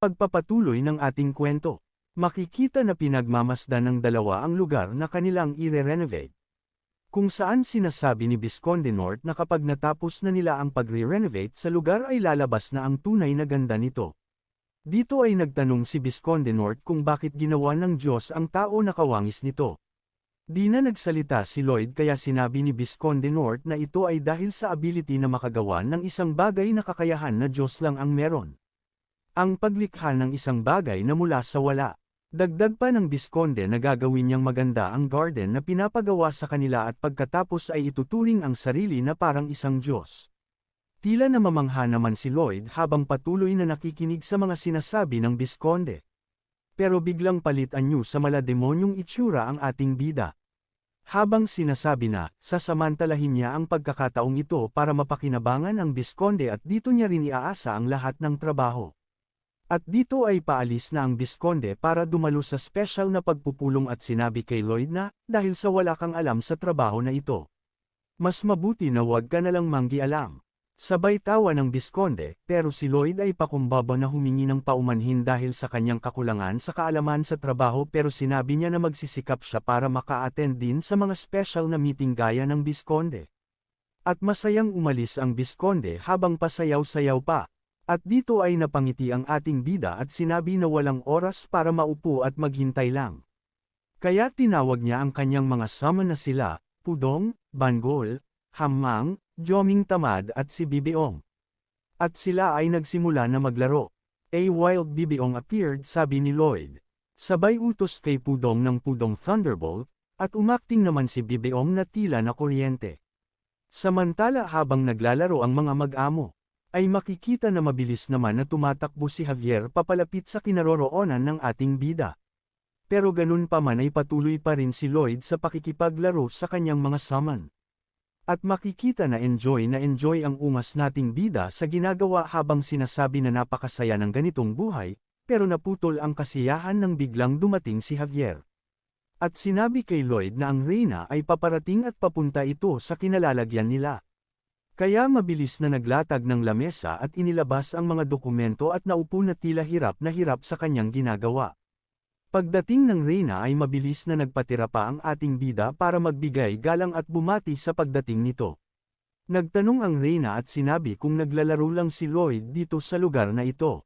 Pagpapatuloy ng ating kwento. Makikita na pinagmamasdan ng dalawa ang lugar na kanilang ire-renovate. Kung saan sinasabi ni Visconde Norte na kapag natapos na nila ang pagre-renovate sa lugar ay lalabas na ang tunay na ganda nito. Dito ay nagtanong si Visconde Norte kung bakit ginawa ng Diyos ang tao na kawangis nito. Di na nagsalita si Lloyd kaya sinabi ni Visconde Norte na ito ay dahil sa ability na makagawa ng isang bagay na kakayahan na Diyos lang ang meron. Ang paglikha ng isang bagay na mula sa wala. Dagdag pa ng Visconde na gagawin niyang maganda ang garden na pinapagawa sa kanila at pagkatapos ay ituturing ang sarili na parang isang Diyos. Tila namamangha naman si Lloyd habang patuloy na nakikinig sa mga sinasabi ng Visconde. Pero biglang palitan niyo sa malademonyong itsura ang ating bida. Habang sinasabi na, sasamantalahin niya ang pagkakataong ito para mapakinabangan ang Visconde at dito niya rin iaasa ang lahat ng trabaho. At dito ay paalis na ang Visconde para dumalo sa special na pagpupulong at sinabi kay Lloyd na, dahil sa wala kang alam sa trabaho na ito. Mas mabuti na wag ka nalang manggialam. Sabay tawa ng Visconde, pero si Lloyd ay pakumbaba na humingi ng paumanhin dahil sa kanyang kakulangan sa kaalaman sa trabaho pero sinabi niya na magsisikap siya para maka-attend din sa mga special na meeting gaya ng Visconde. At masayang umalis ang Visconde habang pasayaw-sayaw pa. At dito ay napangiti ang ating bida at sinabi na walang oras para maupo at maghintay lang. Kaya tinawag niya ang kanyang mga summon na sila, Pudong, Banggol, Hamang, Joming Tamad at si Bibiong. At sila ay nagsimula na maglaro. A wild Bibiong appeared sabi ni Lloyd. Sabay utos kay Pudong ng Pudong Thunderbolt, at umakting naman si Bibiong na tila na kuryente. Samantala habang naglalaro ang mga mag-amo, ay makikita na mabilis naman na tumatakbo si Javier papalapit sa kinaroroonan ng ating bida. Pero ganun pa man ay patuloy pa rin si Lloyd sa pakikipaglaro sa kanyang mga summon. At makikita na enjoy ang ungas nating bida sa ginagawa habang sinasabi na napakasaya ng ganitong buhay, pero naputol ang kasiyahan nang biglang dumating si Javier. At sinabi kay Lloyd na ang Reyna ay paparating at papunta ito sa kinalalagyan nila. Kaya mabilis na naglatag ng lamesa at inilabas ang mga dokumento at naupo na tila hirap na hirap sa kanyang ginagawa. Pagdating ng Reyna ay mabilis na nagpatira pa ang ating bida para magbigay galang at bumati sa pagdating nito. Nagtanong ang Reyna at sinabi kung naglalaro lang si Lloyd dito sa lugar na ito.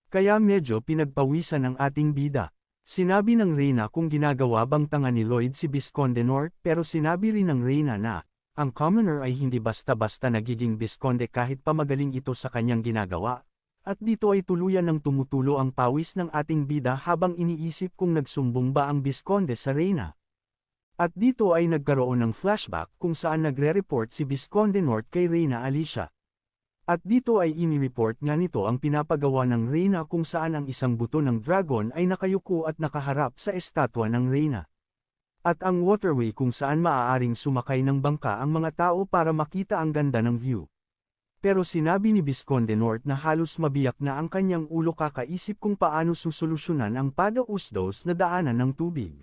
Kaya medyo pinagpawisan ang ating bida. Sinabi ng Reyna kung ginagawa bang tanga ni Lloyd si Visconde Norte pero sinabi rin ng Reyna na, ang commoner ay hindi basta-basta nagiging Visconde kahit pa magaling ito sa kanyang ginagawa, at dito ay tuluyan ng tumutulo ang pawis ng ating bida habang iniisip kung nagsumbong ba ang Visconde sa Reyna. At dito ay nagkaroon ng flashback kung saan nagre-report si Visconde Norte kay Reyna Alicia. At dito ay inireport nga nito ang pinapagawa ng Reyna kung saan ang isang buto ng dragon ay nakayuko at nakaharap sa estatwa ng Reyna. At ang waterway kung saan maaaring sumakay ng bangka ang mga tao para makita ang ganda ng view. Pero sinabi ni Visconde Norte na halos mabiyak na ang kanyang ulo kakaisip kung paano susolusyonan ang padausdos na daanan ng tubig.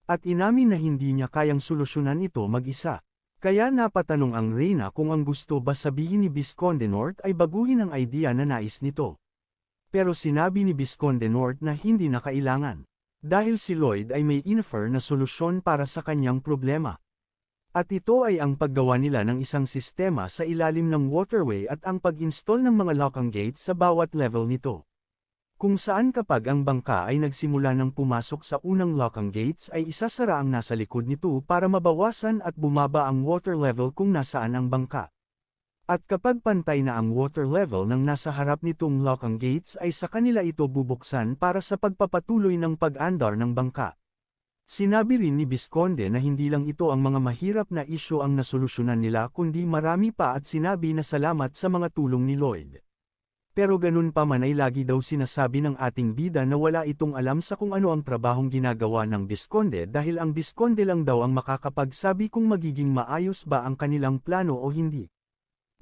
At inamin na hindi niya kayang solusyonan ito mag-isa. Kaya napatanong ang Reyna kung ang gusto ba sabihin ni Visconde Norte ay baguhin ang idea na nais nito. Pero sinabi ni Visconde Norte na hindi na kailangan. Dahil si Lloyd ay may infer na solusyon para sa kanyang problema. At ito ay ang paggawa nila ng isang sistema sa ilalim ng waterway at ang pag-install ng mga locking gates sa bawat level nito. Kung saan kapag ang bangka ay nagsimula ng pumasok sa unang locking gates ay isasara ang nasa likod nito para mabawasan at bumaba ang water level kung nasaan ang bangka. At kapag pantay na ang water level ng nasa harap nitong locking gates ay sa kanila ito bubuksan para sa pagpapatuloy ng pag-andar ng bangka. Sinabi rin ni Visconde na hindi lang ito ang mga mahirap na isyu ang nasolusyonan nila kundi marami pa at sinabi na salamat sa mga tulong ni Lloyd. Pero ganun pa man ay lagi daw sinasabi ng ating bida na wala itong alam sa kung ano ang trabahong ginagawa ng Visconde dahil ang Visconde lang daw ang makakapagsabi kung magiging maayos ba ang kanilang plano o hindi.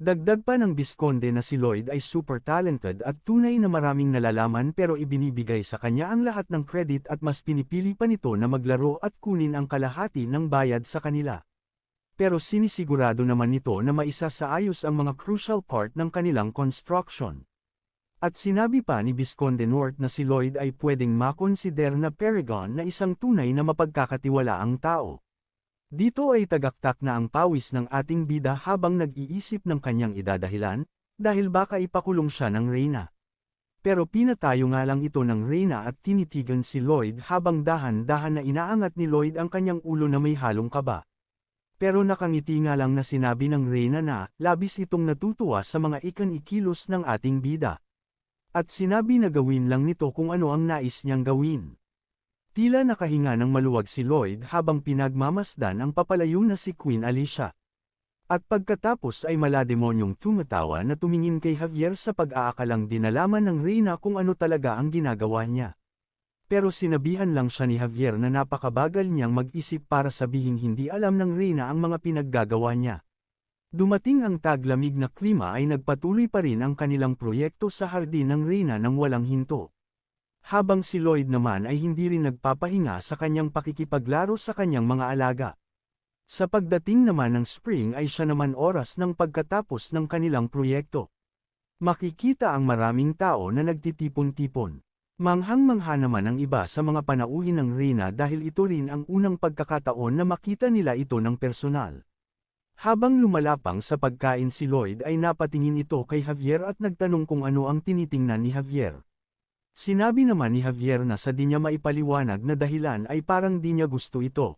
Dagdag pa ng Visconde na si Lloyd ay super talented at tunay na maraming nalalaman pero ibinibigay sa kanya ang lahat ng credit at mas pinipili pa nito na maglaro at kunin ang kalahati ng bayad sa kanila. Pero sinisigurado naman nito na maisasaayos ang mga crucial part ng kanilang construction. At sinabi pa ni Visconde North na si Lloyd ay pwedeng makonsider na paragon na isang tunay na mapagkakatiwalaang tao. Dito ay tagaktak na ang pawis ng ating bida habang nag-iisip ng kanyang idadahilan, dahil baka ipakulong siya ng Reyna. Pero pinatayo nga lang ito ng Reyna at tinitigan si Lloyd habang dahan-dahan na inaangat ni Lloyd ang kanyang ulo na may halong kaba. Pero nakangiti nga lang na sinabi ng Reyna na, labis itong natutuwa sa mga ikan-ikilos ng ating bida. At sinabi na gawin lang nito kung ano ang nais niyang gawin. Tila nakahinga ng maluwag si Lloyd habang pinagmamasdan ang papalayo na si Queen Alicia. At pagkatapos ay malademonyong tumatawa na tumingin kay Javier sa pag-aakalang dinalaman ng Reyna kung ano talaga ang ginagawa niya. Pero sinabihan lang siya ni Javier na napakabagal niyang mag-isip para sabihing hindi alam ng Reyna ang mga pinaggagawa niya. Dumating ang taglamig na klima ay nagpatuloy pa rin ang kanilang proyekto sa hardin ng Reyna nang walang hinto. Habang si Lloyd naman ay hindi rin nagpapahinga sa kanyang pakikipaglaro sa kanyang mga alaga. Sa pagdating naman ng spring ay siya naman oras ng pagkatapos ng kanilang proyekto. Makikita ang maraming tao na nagtitipon-tipon. Manghang-mangha naman ang iba sa mga panauhin ng Reyna dahil ito rin ang unang pagkakataon na makita nila ito ng personal. Habang lumalapang sa pagkain si Lloyd ay napatingin ito kay Javier at nagtanong kung ano ang tinitingnan ni Javier. Sinabi naman ni Javier na sa di niya maipaliwanag na dahilan ay parang di niya gusto ito.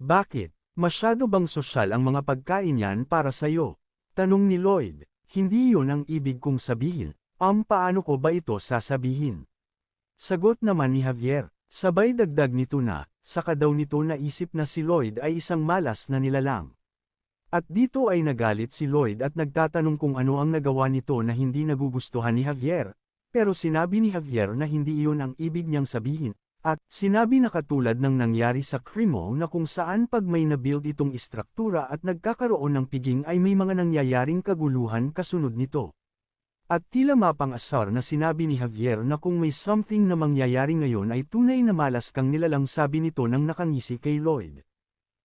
Bakit? Masyado bang sosyal ang mga pagkain niyan para sa'yo? Tanong ni Lloyd. Hindi yun ang ibig kong sabihin. Paano ko ba ito sasabihin? Sagot naman ni Javier. Sabay dagdag nito na, saka daw nito naisip na si Lloyd ay isang malas na nilalang. At dito ay nagalit si Lloyd at nagtatanong kung ano ang nagawa nito na hindi nagugustuhan ni Javier, pero sinabi ni Javier na hindi iyon ang ibig niyang sabihin, at sinabi na katulad ng nangyari sa Crimo na kung saan pag may nabuild itong istruktura at nagkakaroon ng piging ay may mga nangyayaring kaguluhan kasunod nito. At tila mapang-asar na sinabi ni Javier na kung may something na mangyayari ngayon ay tunay na malas kang nilalang sabi nito nang nakangisi kay Lloyd.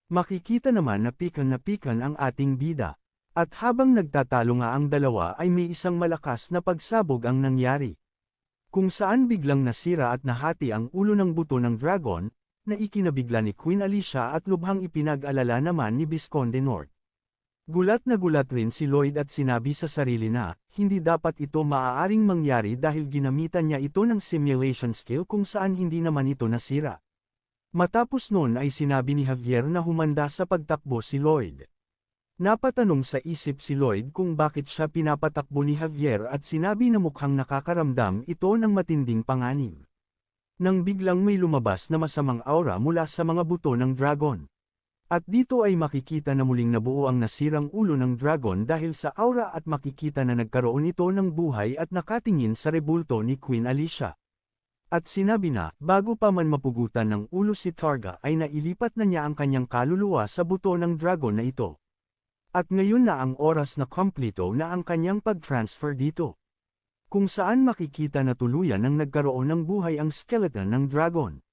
Makikita naman na pikan ang ating bida. At habang nagtatalo nga ang dalawa ay may isang malakas na pagsabog ang nangyari. Kung saan biglang nasira at nahati ang ulo ng buto ng dragon, na ikinabigla ni Queen Alicia at lubhang ipinag-alala naman ni Visconde North. Gulat na gulat rin si Lloyd at sinabi sa sarili na, hindi dapat ito maaaring mangyari dahil ginamitan niya ito ng simulation skill kung saan hindi naman ito nasira. Matapos noon ay sinabi ni Javier na humanda sa pagtakbo si Lloyd. Napatanong sa isip si Lloyd kung bakit siya pinapatakbo ni Javier at sinabi na mukhang nakakaramdam ito ng matinding panganib. Nang biglang may lumabas na masamang aura mula sa mga buto ng dragon. At dito ay makikita na muling nabuo ang nasirang ulo ng dragon dahil sa aura at makikita na nagkaroon ito ng buhay at nakatingin sa rebulto ni Queen Alicia. At sinabi na, bago pa man mapugutan ng ulo si Targa ay nailipat na niya ang kanyang kaluluwa sa buto ng dragon na ito. At ngayon na ang oras na kompleto na ang kanyang pag-transfer dito. Kung saan makikita na tuluyan nang nagkaroon ng buhay ang skeleton ng dragon.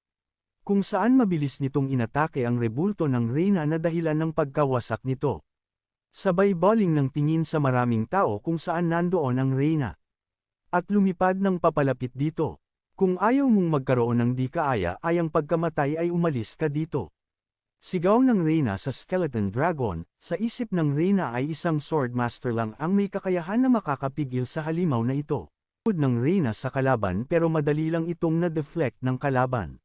Kung saan mabilis nitong inatake ang rebulto ng Reyna na dahilan ng pagkawasak nito. Sabay bawling ng tingin sa maraming tao kung saan nandoon ang Reyna. At lumipad ng papalapit dito. Kung ayaw mong magkaroon ng di kaaya-ayang pagkamatay ay umalis ka dito. Sigaw ng Reyna sa skeleton dragon, sa isip ng Reyna ay isang swordmaster lang ang may kakayahan na makakapigil sa halimaw na ito. Tungkod ng Reyna sa kalaban pero madali lang itong na-deflect ng kalaban.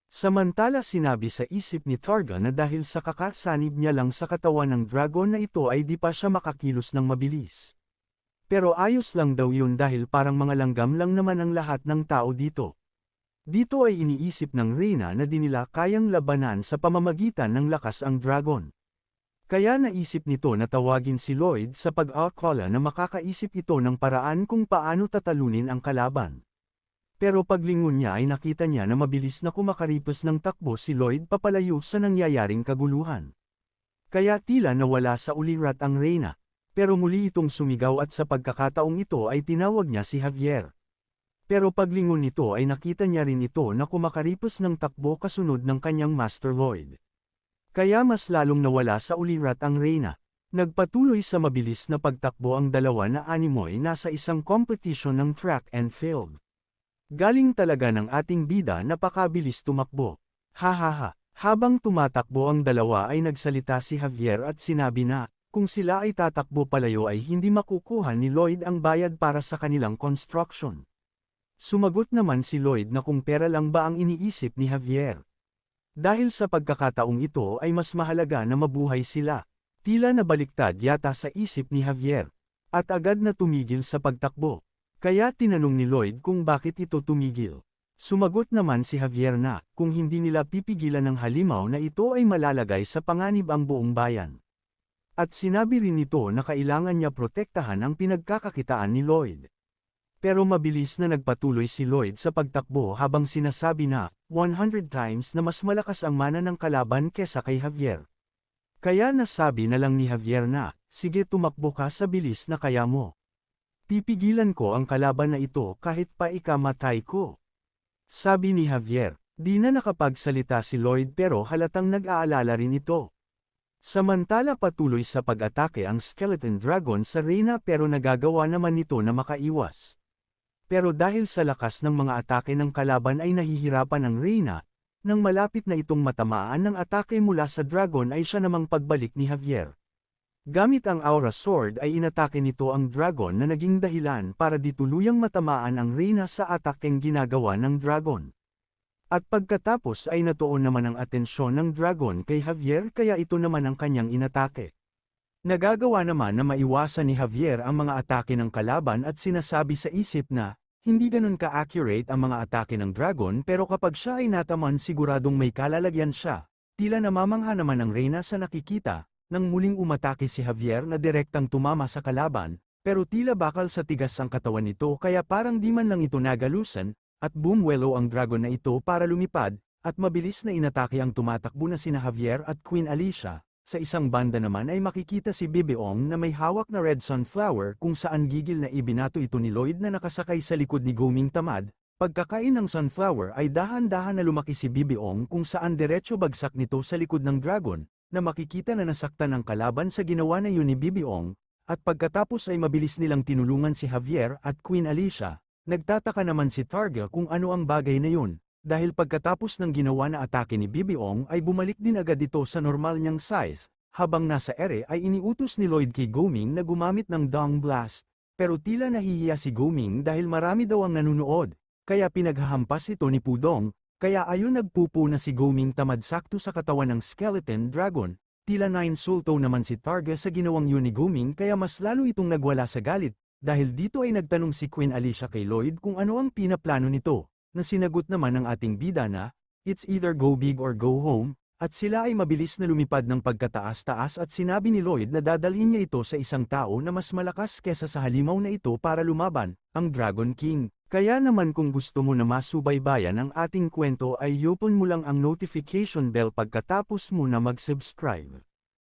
Samantala sinabi sa isip ni Targa na dahil sa kakasanib niya lang sa katawan ng dragon na ito ay di pa siya makakilos ng mabilis. Pero ayos lang daw yun dahil parang mga langgam lang naman ang lahat ng tao dito. Dito ay iniisip ng Reyna na di nila kayang labanan sa pamamagitan ng lakas ang dragon. Kaya naisip nito na tawagin si Lloyd sa pag-akala na makakaisip ito ng paraan kung paano tatalunin ang kalaban. Pero paglingon niya ay nakita niya na mabilis na kumakaripas ng takbo si Lloyd papalayo sa nangyayaring kaguluhan. Kaya tila nawala sa ulirat ang Reyna. Pero muli itong sumigaw at sa pagkakataong ito ay tinawag niya si Javier. Pero paglingon nito ay nakita niya rin ito na kumakaripas ng takbo kasunod ng kanyang Master Lloyd. Kaya mas lalong nawala sa ulirat ang Reyna. Nagpatuloy sa mabilis na pagtakbo ang dalawa na animoy nasa isang competition ng track and field. Galing talaga ng ating bida napakabilis tumakbo. Hahaha. Habang tumatakbo ang dalawa ay nagsalita si Javier at sinabi na, kung sila ay tatakbo palayo ay hindi makukuha ni Lloyd ang bayad para sa kanilang construction. Sumagot naman si Lloyd na kung pera lang ba ang iniisip ni Javier. Dahil sa pagkakataong ito ay mas mahalaga na mabuhay sila. Tila nabaliktad yata sa isip ni Javier. At agad na tumigil sa pagtakbo. Kaya tinanong ni Lloyd kung bakit ito tumigil. Sumagot naman si Javier na, kung hindi nila pipigilan ng halimaw na ito ay malalagay sa panganib ang buong bayan. At sinabi rin nito na kailangan niya protektahan ang pinagkakakitaan ni Lloyd. Pero mabilis na nagpatuloy si Lloyd sa pagtakbo habang sinasabi na, 100 times na mas malakas ang mana ng kalaban kesa kay Javier. Kaya nasabi na lang ni Javier na, sige tumakbo ka sa bilis na kaya mo. Pipigilan ko ang kalaban na ito kahit pa ikamatay ko. Sabi ni Javier, di na nakapagsalita si Lloyd pero halatang nag-aalala rin ito. Samantala patuloy sa pag-atake ang Skeleton Dragon sa Reyna pero nagagawa naman nito na makaiwas. Pero dahil sa lakas ng mga atake ng kalaban ay nahihirapan ang Reyna, nang malapit na itong matamaan ng atake mula sa Dragon ay siya namang pagbalik ni Javier. Gamit ang Aura Sword ay inatake nito ang Dragon na naging dahilan para di tuluyang matamaan ang Reyna sa atakeng ginagawa ng Dragon. At pagkatapos ay natuon naman ang atensyon ng Dragon kay Javier kaya ito naman ang kanyang inatake. Nagagawa naman na maiwasan ni Javier ang mga atake ng kalaban at sinasabi sa isip na, hindi ganun ka-accurate ang mga atake ng Dragon pero kapag siya ay nataman siguradong may kalalagyan siya. Tila namamangha naman ang Reyna sa nakikita. Nang muling umatake si Javier na direktang tumama sa kalaban, pero tila bakal sa tigas ang katawan nito kaya parang di man lang ito nagalusan, at bumuelo ang dragon na ito para lumipad, at mabilis na inatake ang tumatakbo na sina Javier at Queen Alicia. Sa isang banda naman ay makikita si Bibiong na may hawak na red sunflower kung saan gigil na ibinato ito ni Lloyd na nakasakay sa likod ni Goming Tamad. Pagkakain ng sunflower ay dahan-dahan na lumaki si Bibiong kung saan diretso bagsak nito sa likod ng dragon, na makikita na nasaktan ang kalaban sa ginawa na yun ni Bibiong, at pagkatapos ay mabilis nilang tinulungan si Javier at Queen Alicia. Nagtataka naman si Targa kung ano ang bagay na yun, dahil pagkatapos ng ginawa na atake ni Bibiong ay bumalik din agad ito sa normal niyang size, habang nasa ere ay iniutos ni Lloyd kay Goming na gumamit ng Dong Blast, pero tila nahihiya si Goming dahil marami daw ang nanunood, kaya pinaghahampas ito ni Pudong. Kaya ayon nagpupo na si Goming Tamad sakto sa katawan ng Skeleton Dragon, tila nainsulto naman si Targa sa ginawang yun ni Goming kaya mas lalo itong nagwala sa galit, dahil dito ay nagtanong si Queen Alicia kay Lloyd kung ano ang pinaplano nito, na sinagot naman ng ating bida na, it's either go big or go home, at sila ay mabilis na lumipad ng pagkataas-taas at sinabi ni Lloyd na dadalhin niya ito sa isang tao na mas malakas kesa sa halimaw na ito para lumaban, ang Dragon King. Kaya naman kung gusto mo na masubaybayan ang ating kwento ay i-open mo lang ang notification bell pagkatapos mo na mag-subscribe.